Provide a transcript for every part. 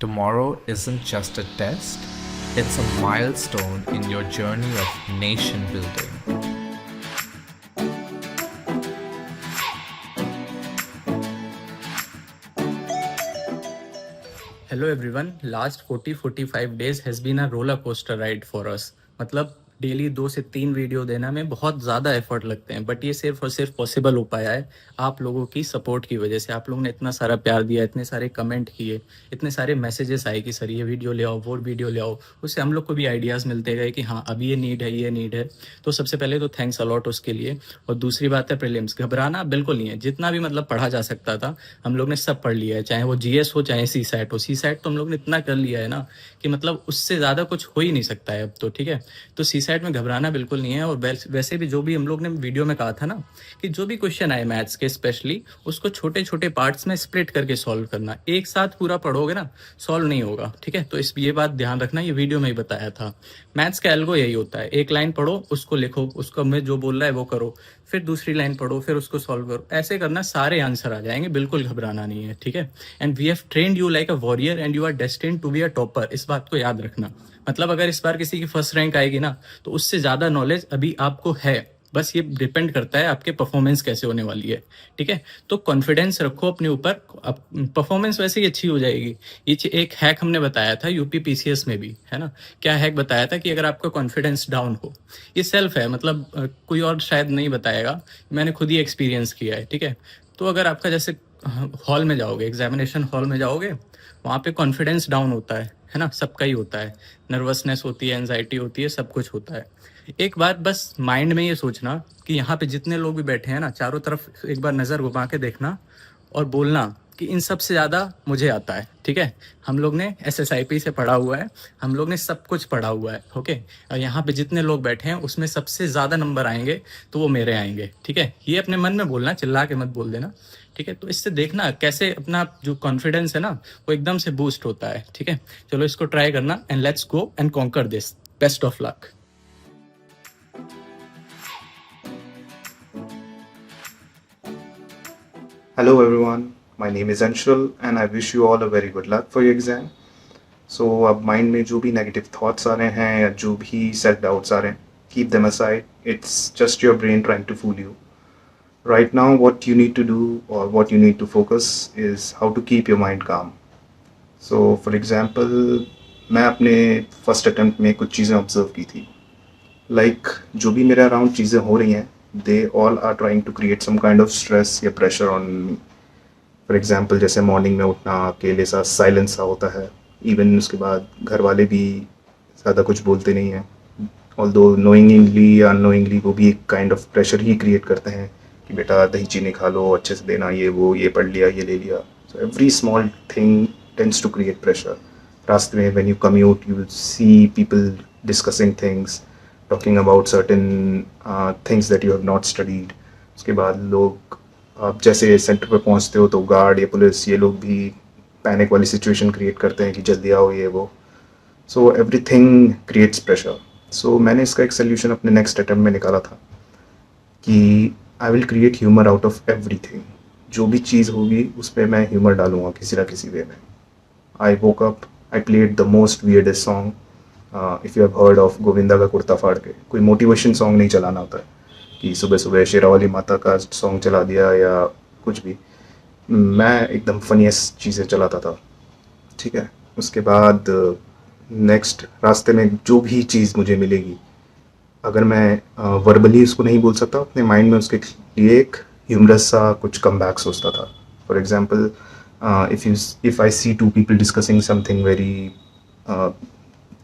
Tomorrow isn't just a test, it's a milestone in your journey of nation building. Hello everyone. Last 40-45 days has been a roller coaster ride for us. मतलब daily 2 से 3 video देना में बहुत ज़्यादा effort लगते हैं, but ये सिर्फ और सिर्फ पॉसिबल हो पाया है आप लोगों की सपोर्ट की वजह से। आप लोगों ने इतना सारा प्यार दिया, इतने सारे कमेंट किए, इतने सारे मैसेजेस आए कि सर ये वीडियो ले आओ, वो वीडियो ले आओ। उससे हम लोग को भी आइडियाज़ मिलते गए कि हाँ अब ये नीड है, ये नीड है। तो सबसे पहले तो थैंक्स अलॉट उसके लिए। और दूसरी बात है प्रीलिम्स, घबराना बिल्कुल नहीं है। जितना भी मतलब पढ़ा जा सकता था हम लोग ने सब पढ़ लिया है, चाहे वो जीएस हो चाहे सी सैट हो। सी सैट तो हम लोग ने इतना कर लिया है ना कि मतलब उससे ज़्यादा कुछ हो ही नहीं सकता है अब तो, ठीक है। तो सी सैट में घबराना बिल्कुल नहीं है। और वैसे भी जो भी हम लोग ने वीडियो में कहा था ना कि जो भी क्वेश्चन आए मैथ्स के स्पेशली, उसको छोटे छोटे पार्ट्स में स्प्लिट करके सॉल्व करना। एक साथ पूरा पढ़ोगे ना सॉल्व नहीं होगा, ठीक है। तो इस ये बात ध्यान रखना, ये वीडियो में ही बताया था। मैथ्स का एल्गो यही होता है, एक लाइन पढ़ो, उसको लिखो, उसको मैं जो बोल रहा है वो करो, फिर दूसरी लाइन पढ़ो, फिर उसको सॉल्व करो। ऐसे करना सारे आंसर आ जाएंगे, बिल्कुल घबराना नहीं है, ठीक है। And we have trained you like a warrior and you are destined to be a topper. इस बात को याद रखना। मतलब अगर इस बार किसी की फर्स्ट रैंक आएगी ना तो उससे ज़्यादा नॉलेज अभी आपको है, बस ये डिपेंड करता है आपके परफॉर्मेंस कैसे होने वाली है, ठीक है। तो कॉन्फिडेंस रखो अपने ऊपर, परफॉर्मेंस वैसे ही अच्छी हो जाएगी। ये एक हैक हमने बताया था यूपी पीसीएस में भी, है ना। क्या हैक बताया था कि अगर आपका कॉन्फिडेंस डाउन हो, ये सेल्फ है, मतलब कोई और शायद नहीं बताएगा, मैंने खुद ही एक्सपीरियंस किया है, ठीक है। तो अगर आपका जैसे हॉल में जाओगे, एग्जामिनेशन हॉल में जाओगे, वहाँ पे कॉन्फिडेंस डाउन होता है ना, सबका ही होता है। नर्वसनेस होती है, एंजाइटी होती है, सब कुछ होता है। एक बार बस माइंड में ये सोचना कि यहाँ पे जितने लोग भी बैठे हैं ना, चारों तरफ एक बार नज़र घुमा के देखना और बोलना कि इन सब से ज़्यादा मुझे आता है, ठीक है। हम लोग ने एसएसआईपी से पढ़ा हुआ है, हम लोग ने सब कुछ पढ़ा हुआ है, ओके। और यहाँ पे जितने लोग बैठे हैं उसमें सबसे ज़्यादा नंबर आएंगे तो वो मेरे आएंगे, ठीक है। ये अपने मन में बोलना, चिल्ला के मत बोल देना, ठीक है। तो इससे देखना कैसे अपना जो कॉन्फिडेंस है ना वो एकदम से बूस्ट होता है, ठीक है। चलो इसको ट्राई करना and let's go and conquer this. Best of luck. Hello everyone, my name is Anshul and I wish you all a very good luck for your exam. So अब माइंड में जो भी नेगेटिव थॉट्स आ रहे हैं या जो भी self doubts आ रहे हैं, keep them aside. It's just your brain trying to fool you. Right now what you need to do or what you need to focus is how to keep your mind calm. So for example, मैं अपने first attempt में कुछ चीज़ें observe की थी, जो भी मेरे अराउंड चीज़ें हो रही हैं, they all are trying to create some kind of stress या pressure on me. For example जैसे मॉर्निंग में उठना, अकेले सा साइलेंस सा होता है। इवन उसके बाद घर वाले भी ज़्यादा कुछ बोलते नहीं हैं, ऑल्दो नोइंगली या अननोइंगली वो भी एक kind of pressure he create करते हैं कि बेटा दही चीनी खा लो, अच्छे से देना, ये वो, ये पढ़ लिया, ये ले लिया। So every small thing tends to create pressure. रास्ते में when you commute you will see people discussing things, talking about certain things that you have not studied. उसके बाद लोग, आप जैसे सेंटर पे पहुंचते हो तो गार्ड या पुलिस ये लोग भी पैनिक वाली सिचुएशन क्रिएट करते हैं कि जल्दी आओ, ये वो। So everything creates pressure. So मैंने इसका एक सोल्यूशन अपने नेक्स्ट अटेम्प्ट में निकाला था कि I will create humour out of everything. जो भी चीज़ होगी उस पर मैं ह्यूमर डालूंगा किसी ना किसी वे में। I woke up, I played the most weirdest song. If you have heard of Govinda का कुर्ता फाड़ के, कोई मोटिवेशन सॉन्ग नहीं चलाना होता है कि सुबह सुबह शेरावाली माता का सॉन्ग चला दिया या कुछ भी। मैं एकदम फनीस्ट चीज़ें चलाता था, ठीक है। उसके बाद नेक्स्ट रास्ते में जो भी चीज़ मुझे मिलेगी, अगर मैं वर्बली उसको नहीं बोल सकता, अपने माइंड में उसके लिए एक ह्यूमरस सा कुछ कम बैक सोचता था। For example, if I see two people discussing something very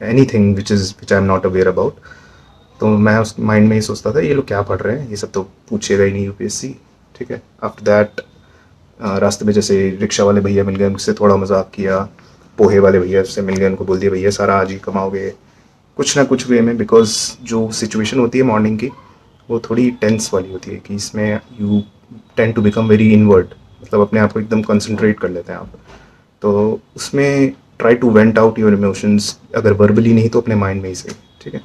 anything which I am not aware about, तो मैं उस माइंड में ही सोचता था ये लोग क्या पढ़ रहे हैं, ये सब तो पूछेगा ही नहीं यूपीएससी, ठीक है। आफ्टर दैट रास्ते में जैसे रिक्शा वाले भैया मिल गए, उनसे थोड़ा मजाक किया। पोहे वाले भैया से मिल गए, उनको बोल दिया भैया सारा आज ही कमाओगे, कुछ ना कुछ वे में। बिकॉज जो सिचुएशन होती है मॉर्निंग की वो थोड़ी टेंस वाली होती है कि इसमें you tend to become very inward, मतलब अपने आप को एकदम कंसंट्रेट कर लेते हैं आप। तो उसमें try to vent out your emotions, अगर वर्बली नहीं तो अपने माइंड में ही सही, ठीक है।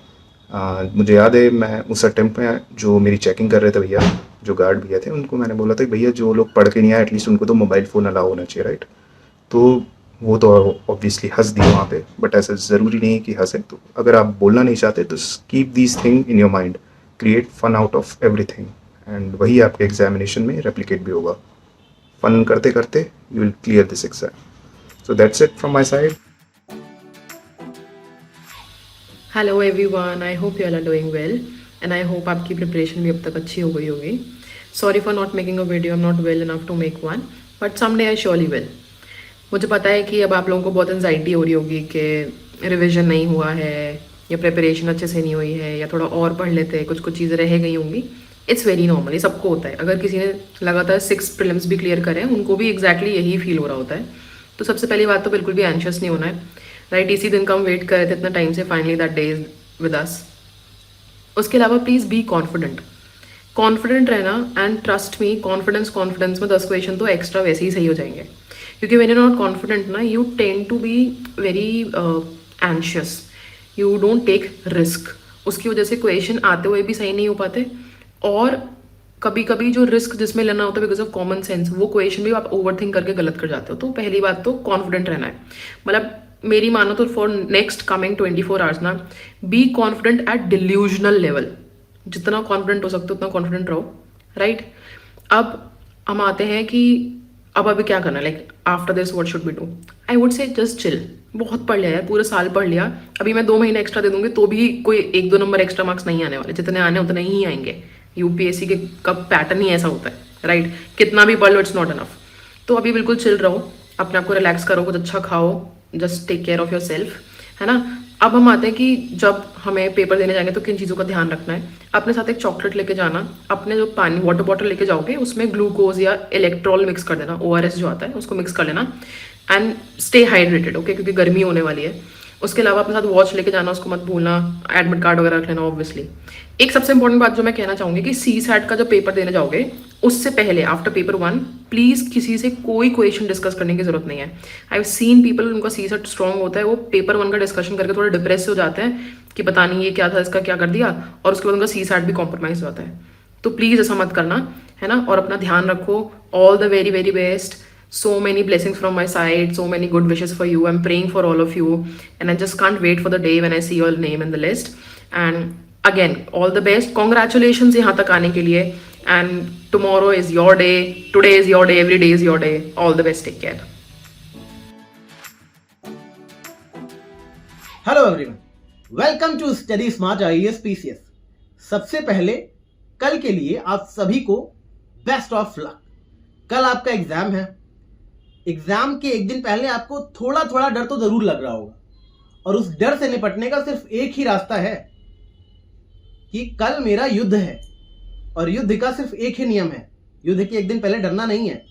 मुझे याद है मैं उस अटेम्प्ट में जो मेरी चेकिंग कर रहे थे भैया, जो गार्ड भैया थे, उनको मैंने बोला था कि भैया जो लोग पढ़ के नहीं आए एटलीस्ट उनको तो मोबाइल फ़ोन अलाउ होना चाहिए, राइट। तो वो तो ऑब्वियसली हंस दी वहाँ पे, बट ऐसा ज़रूरी नहीं है कि हंसे। तो अगर आप बोलना नहीं चाहते तो keep these thing in your mind, create fun out of everything, and वही आपके एग्जामिनेशन में रेप्लिकेट भी होगा। फन करते करते you will clear this exam. So that's it from my side. Hello everyone, I hope you all are doing well and I hope आपकी preparation भी अब तक अच्छी हो गई होगी। Sorry for not making a video, I am not well enough to make one, but someday I surely will. मुझे पता है कि अब आप लोगों को बहुत एंजाइटी हो रही होगी कि रिविजन नहीं हुआ है या प्रिपरेशन अच्छे से नहीं हुई है या थोड़ा और पढ़ लेते हैं, कुछ कुछ चीज़ें रह गई होंगी। इट्स वेरी नॉर्मल, ये सबको होता है। अगर किसी ने लगातार 6 प्रीलिम्स भी क्लियर करें, उनको भी एग्जैक्टली यही फील हो रहा होता है। तो सबसे पहली बात तो बिल्कुल भी एंशियस नहीं होना है, राइट। इसी दिन का हम वेट कर रहे थे इतना टाइम से, finally that day is with us. उसके अलावा प्लीज़ बी कॉन्फिडेंट रहना एंड ट्रस्ट मी, कॉन्फिडेंस में 10 क्वेश्चन तो एक्स्ट्रा वैसे ही सही हो जाएंगे। क्योंकि व्हेन यू नॉट कॉन्फिडेंट ना, you tend to be very anxious, you don't take risk. उसकी वजह से क्वेश्चन आते हुए भी सही नहीं हो पाते, और कभी कभी जो रिस्क जिसमें लेना होता है बिकॉज ऑफ कॉमन सेंस, वो क्वेश्चन भी आप ओवर थिंक करके गलत कर जाते हो। तो पहली बात तो कॉन्फिडेंट रहना है। मतलब मेरी मानो तो फॉर नेक्स्ट कमिंग 24 आवर्स ना, be confident eight delusional level. जितना कॉन्फिडेंट हो सकते हो उतना कॉन्फिडेंट रहो, राइट। अब हम आते हैं कि अब अभी क्या करना है, like after this what should be do. I would say just chill. बहुत पढ़ लिया है, पूरे साल पढ़ लिया। अभी मैं 2 महीने एक्स्ट्रा दे दूंगी तो भी कोई 1-2 नंबर एक्स्ट्रा मार्क्स नहीं आने वाले, जितने आने उतने ही आएंगे। यूपीएससी के का पैटर्न ही ऐसा होता है, राइट। कितना भी पढ़ लो इट्स नॉट इनफ। तो अभी बिल्कुल चिल रहो, अपने आप को रिलैक्स करो, कुछ अच्छा खाओ, just take care of yourself, है ना। अब हम आते हैं कि जब हमें पेपर देने जाएंगे तो किन चीज़ों का ध्यान रखना है। अपने साथ एक चॉकलेट लेके जाना, अपने जो पानी वाटर बॉटल लेके जाओगे उसमें ग्लूकोज या इलेक्ट्रॉल मिक्स कर देना, ORS जो आता है उसको मिक्स कर लेना, एंड स्टे हाइड्रेटेड, ओके, क्योंकि गर्मी होने वाली है। उसके अलावा अपने साथ वॉच लेके जाना, उसको मत भूलना। एडमिट कार्ड वगैरह रख लेना ऑब्वियसली। एक सबसे इंपॉर्टेंट बात जो मैं कहना चाहूँगी कि CSAT का जब पेपर देने जाओगे उससे पहले, आफ्टर पेपर 1, प्लीज़ किसी से कोई क्वेश्चन डिस्कस करने की जरूरत नहीं है। आई हैव सीन पीपल, उनका CSAT स्ट्रॉन्ग होता है, वो पेपर 1 का डिस्कशन करके थोड़े डिप्रेस हो जाते हैं कि पता नहीं ये क्या था, इसका क्या कर दिया, और उसके बाद उनका CSAT भी कॉम्प्रोमाइज हो जाता है। तो प्लीज़ ऐसा मत करना, है ना। और अपना ध्यान रखो। All the very very best. So many blessings from my side, so many good wishes for you. I'm praying for all of you, and I just can't wait for the day when I see your name in the list. And again, all the best. Congratulations यहाँ तक आने के लिए. And tomorrow is your day. Today is your day. Every day is your day. All the best. Take care. Hello everyone, welcome to study smart IAS PCS। सबसे पहले कल के लिए आप सभी को बेस्ट ऑफ लक। कल आपका एग्जाम है। एग्जाम के एक दिन पहले आपको थोड़ा थोड़ा डर तो जरूर लग रहा होगा, और उस डर से निपटने का सिर्फ एक ही रास्ता है कि कल मेरा युद्ध है, और युद्ध का सिर्फ एक ही नियम है। युद्ध के एक दिन पहले डरना नहीं है।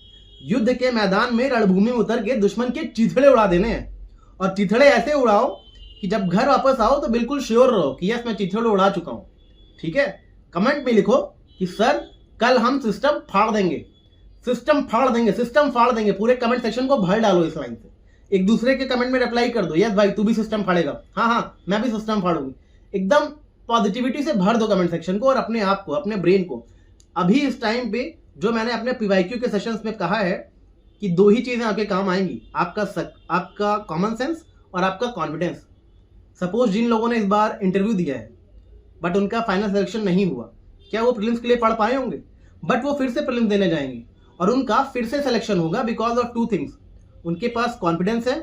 युद्ध के मैदान में रणभूमि में उतर के दुश्मन के चिथड़े उड़ा देने हैं, और चिथड़े ऐसे उड़ाओ कि जब घर वापस आओ तो बिल्कुल श्योर रहो कि यस मैं चिथड़े उड़ा चुका हूं। ठीक है, कमेंट में लिखो कि सर कल हम सिस्टम फाड़ देंगे, सिस्टम फाड़ देंगे, सिस्टम फाड़ देंगे। पूरे कमेंट सेक्शन को भर डालो इस लाइन से। एक दूसरे के कमेंट में रिप्लाई कर दो, यस भाई तू भी सिस्टम फाड़ेगा, हाँ हाँ मैं भी सिस्टम फाड़ूंगी। एकदम पॉजिटिविटी से भर दो कमेंट सेक्शन को और अपने आप को, अपने ब्रेन को। अभी इस टाइम पे जो मैंने अपने PYQ के सेशंस में कहा है कि 2 ही चीजें आपके काम आएंगी, आपका कॉमन सेंस और आपका कॉन्फिडेंस। सपोज जिन लोगों ने इस बार इंटरव्यू दिया है बट उनका फाइनल सिलेक्शन नहीं हुआ, क्या वो प्रीलिम्स के लिए पढ़ पाए होंगे? बट वो फिर से प्रीलिम्स देने जाएंगे और उनका फिर से सिलेक्शन होगा बिकॉज ऑफ 2 थिंग्स। उनके पास कॉन्फिडेंस है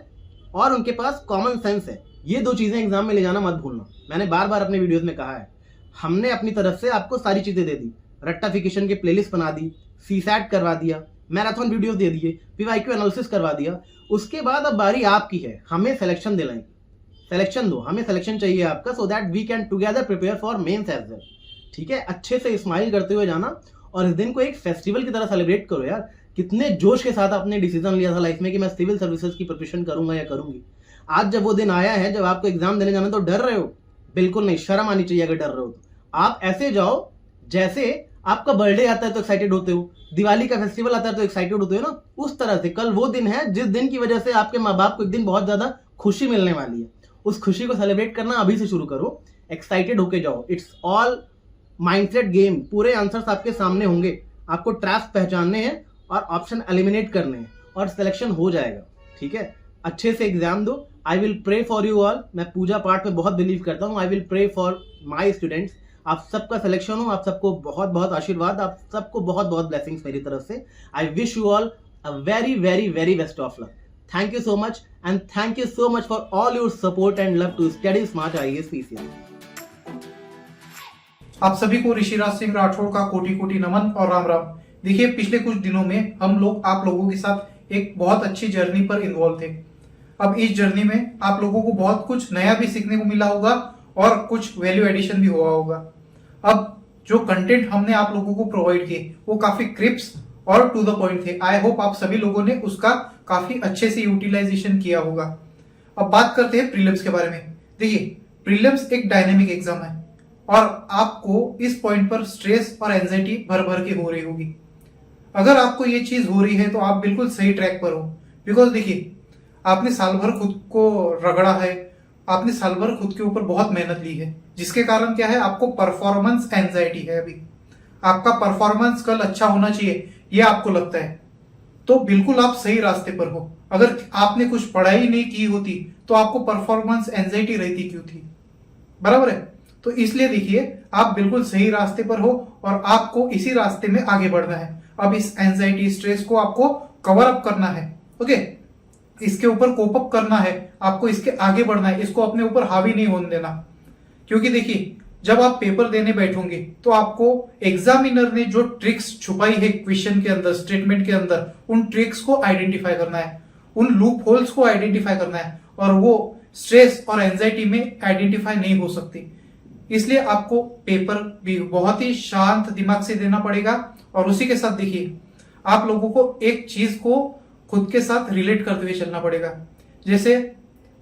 और उनके पास कॉमन सेंस है। ये 2 चीजें एग्जाम में ले जाना मत भूलना। मैंने बार बार अपने वीडियोस में कहा है, हमने अपनी तरफ से आपको सारी चीजें दे दी। रट्टाफिकेशन की प्लेलिस्ट बना दी, CSAT करवा दिया, मैराथन वीडियोस दे दिए, PYQ एनालिसिस करवा दिया। उसके बाद अब बारी आपकी है, हमें सिलेक्शन दिलाएंगे। सिलेक्शन दो, हमें सिलेक्शन चाहिए आपका, so that we can together prepare for mains as well. ठीक है, अच्छे से स्माइल करते हुए जाना और इस दिन को एक फेस्टिवल की तरह सेलिब्रेट करो यार। कितने जोश के साथ आपने डिसीजन लिया था लाइफ में कि मैं सिविल सर्विसेज की प्रिपरेशन करूंगा या करूंगी। आज जब वो दिन आया है जब आपको एग्जाम देने जाना, तो डर रहे हो? बिल्कुल नहीं, शर्म आनी चाहिए अगर डर रहे हो तो। आप ऐसे जाओ जैसे आपका बर्थडे आता है तो एक्साइटेड होते हो, दिवाली का फेस्टिवल आता है तो एक्साइटेड होते हो ना, उस तरह से कल वो दिन है जिस दिन की वजह से आपके माँ बाप को एक दिन बहुत ज्यादा खुशी मिलने वाली है। उस खुशी को सेलिब्रेट करना अभी से शुरू करो, एक्साइटेड होके जाओ। It's all mindset game. पूरे आंसर्स आपके सामने होंगे, आपको ट्रैप्स पहचानने हैं और ऑप्शन एलिमिनेट करने हैं और सिलेक्शन हो जाएगा। ठीक है, अच्छे से एग्जाम दो। I will pray for you all. मैं पूजा पाठ में बहुत बिलीव करता हूँ। I will pray for my students. आप सबका सिलेक्शन हो, आप सबको बहुत बहुत आशीर्वाद, आप सबको बहुत बहुत ब्लेसिंग्स मेरी तरफ से। I wish you all a very very very best of luck. Thank you so much and thank you so much for all your support and love to study smart IAS PCS। आप सभी को ऋषिराज सिंह राठौड़ का कोटि कोटि नमन और राम राम। देखिए, पिछले कुछ दिनों में हम लोग आप लोगों के साथ एक बहुत अच्छी जर्नी पर इन्वॉल्व थे। अब इस जर्नी में आप लोगों को बहुत कुछ नया भी सीखने को मिला होगा और कुछ वैल्यू एडिशन भी हुआ होगा। अब जो कंटेंट हमने आप लोगों को प्रोवाइड किए वो काफी क्रिप्स और टू द पॉइंट थे। आई होप आप सभी लोगों ने उसका काफी अच्छे से यूटिलाइजेशन किया होगा। अब बात करते हैं प्रीलिम्स के बारे में। देखिए, प्रीलिम्स एक डायनेमिक एग्जाम है और आपको इस पॉइंट पर स्ट्रेस और एंजाइटी भर भर के हो रही होगी। अगर आपको ये चीज हो रही है तो आप बिल्कुल सही ट्रैक पर हो। बिकॉज देखिए, आपने साल भर खुद को रगड़ा है, आपने साल भर खुद के ऊपर बहुत मेहनत ली है, जिसके कारण क्या है, आपको परफॉर्मेंस एंजाइटी है। अभी आपका परफॉर्मेंस कल अच्छा होना चाहिए ये आपको लगता है, तो बिल्कुल आप सही रास्ते पर हो। अगर आपने कुछ पढ़ाई नहीं की होती तो आपको परफॉर्मेंस एंजाइटी रहती क्यों थी? बराबर है। तो इसलिए देखिए, आप बिल्कुल सही रास्ते पर हो और आपको इसी रास्ते में आगे बढ़ना है। अब इस एंजाइटी स्ट्रेस को आपको कवर अप करना है। ओके, इसके ऊपर कोप अप करना है, आपको इसके आगे बढ़ना है, इसको अपने ऊपर हावी नहीं होने देना। क्योंकि देखिए, जब आप पेपर देने बैठोगे तो आपको एग्जामिनर ने जो ट्रिक्स छुपाई है क्वेश्चन के अंदर, स्टेटमेंट के अंदर, उन ट्रिक्स को आइडेंटिफाई करना है, उन लूप होल्स को आइडेंटिफाई करना है, और वो स्ट्रेस और एंजाइटी में आइडेंटिफाई नहीं हो सकती। इसलिए आपको पेपर भी बहुत ही शांत दिमाग से देना पड़ेगा। और उसी के साथ देखिए, आप लोगों को एक चीज को खुद के साथ रिलेट करते हुए चलना पड़ेगा। जैसे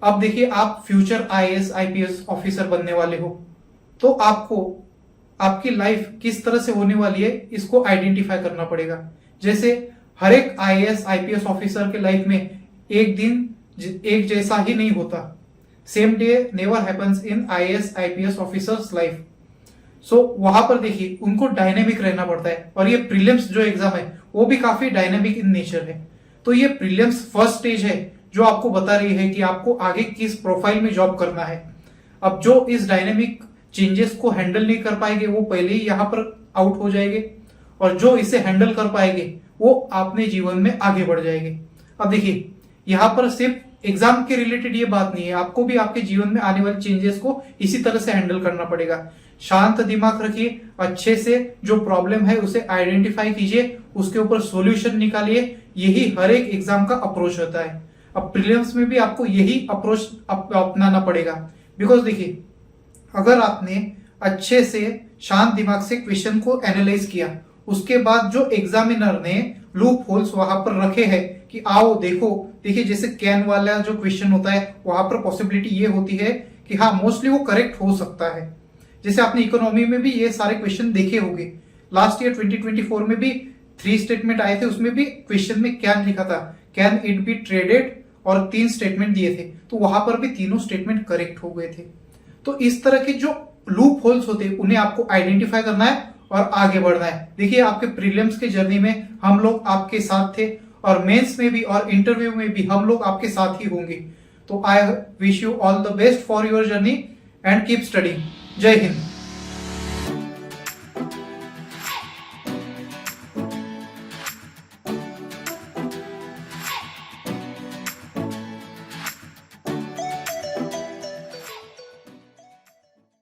अब देखिए, आप फ्यूचर IAS IPS ऑफिसर बनने वाले हो, तो आपको आपकी लाइफ किस तरह से होने वाली है इसको आइडेंटिफाई करना पड़ेगा। जैसे हर एक IAS IPS ऑफिसर के लाइफ में एक दिन एक जैसा ही नहीं होता। Same day never happens in IAS IPS officers life. So वहां पर देखिए, उनको डायनेमिक रहना पड़ता है। और ये प्रीलिम्स जो एग्जाम है वो भी काफी डायनेमिक इन नेचर है। तो ये प्रीलिम्स फर्स्ट स्टेज है जो आपको बता रही है कि आपको आगे किस प्रोफाइल में जॉब करना है। अब जो इस डायनेमिक चेंजेस को हैंडल नहीं कर पाएंगे वो पहले ही यहाँ पर आउट हो जाएंगे, और जो इसे हैंडल कर पाएंगे वो अपने जीवन में आगे बढ़ जाएंगे। अब देखिए, यहाँ पर सिर्फ एग्जाम के रिलेटेड ये बात नहीं है, आपको भी आपके जीवन में आने वाले चेंजेस को इसी तरह से हैंडल करना पड़ेगा। शांत दिमाग रखिए, अच्छे से जो प्रॉब्लम है उसे आइडेंटिफाई कीजिए, उसके ऊपर सॉल्यूशन निकालिए। यही हर एक एग्जाम का अप्रोच होता है। अब प्रीलिम्स में भी आपको यही अप्रोच अपनाना पड़ेगा। बिकॉज देखिए, अगर आपने अच्छे से शांत दिमाग से क्वेश्चन को एनालाइज किया, उसके बाद जो एग्जामिनर ने लूप होल्स वहां पर रखे हैं कि आओ देखो, देखिए जैसे कैन वाला जो क्वेश्चन होता है वहां पर पॉसिबिलिटी ये होती है कि हाँ मोस्टली वो करेक्ट हो सकता है। जैसे आपने इकोनॉमी में भी ये सारे क्वेश्चन देखे होंगे। लास्ट ईयर 2024 में भी 3 स्टेटमेंट आए थे, उसमें भी क्वेश्चन में कैन लिखा था, कैन इट बी ट्रेडेड, और 3 स्टेटमेंट दिए थे, तो वहां पर भी तीनों स्टेटमेंट करेक्ट हो गए थे। तो इस तरह के जो लूप होल्स होते हैं उन्हें आपको आइडेंटिफाई करना है और आगे बढ़ना है। देखिए, आपके प्रीलिम्स के जर्नी में हम लोग आपके साथ थे, और मेंस में भी और इंटरव्यू में भी हम लोग आपके साथ ही होंगे। तो आई wish you all the best for your journey and keep studying. जय हिंद।